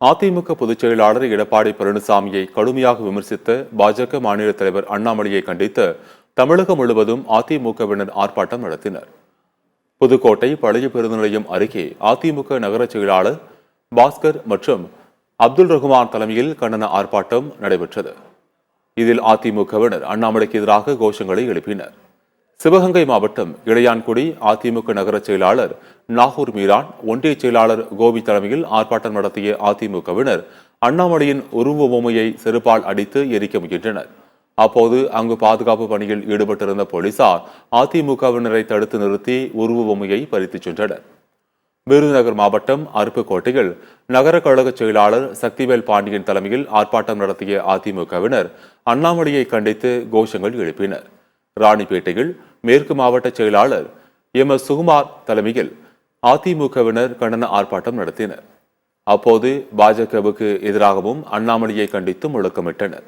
அதிமுக பொதுச் செயலாளர் எடப்பாடி பழனிசாமியை கடுமையாக விமர்சித்த பாஜக மாநில தலைவர் அண்ணாமலையை கண்டித்து தமிழகம் முழுவதும் அதிமுகவினர் ஆர்ப்பாட்டம் நடத்தினர். புதுக்கோட்டை பழைய பேருந்து நிலையம் அருகே அதிமுக நகர செயலாளர் பாஸ்கர் மற்றும் அப்துல் ரகுமான் தலைமையில் கண்டன ஆர்ப்பாட்டம் நடைபெற்றது. இதில் அதிமுகவினர் அண்ணாமலைக்கு எதிராக கோஷங்களை எழுப்பினர். சிவகங்கை மாவட்டம் இளையான்குடி அதிமுக நகர செயலாளர் நாகூர் மீரான், ஒன்றிய செயலாளர் கோபி தலைமையில் ஆர்ப்பாட்டம் நடத்திய அதிமுகவினர் அண்ணாமலையின் உருவ பொம்மையை செருப்பால் அடித்து எரிக்க முயன்றனர். அப்போது அங்கு பாதுகாப்பு பணியில் ஈடுபட்டிருந்த போலீசார் அதிமுகவினரை தடுத்து நிறுத்தி உருவ பொம்மையை பறித்துச் சென்றனர். விருதுநகர் மாவட்டம் அருப்புக்கோட்டையில் நகர கழக செயலாளர் சக்திவேல் பாண்டியன் தலைமையில் ஆர்ப்பாட்டம் நடத்திய அதிமுகவினர் அண்ணாமலையை கண்டித்து கோஷங்கள் எழுப்பினர். ராணிப்பேட்டையில் மேற்கு மாவட்ட செயலாளர் எம்.எஸ். சுகுமார் தலைமையில் அதிமுகவினர் கண்டன ஆர்ப்பாட்டம் நடத்தினர். அப்போது பாஜகவுக்கு எதிராகவும் அண்ணாமலையை கண்டித்து முழக்கமிட்டனர்.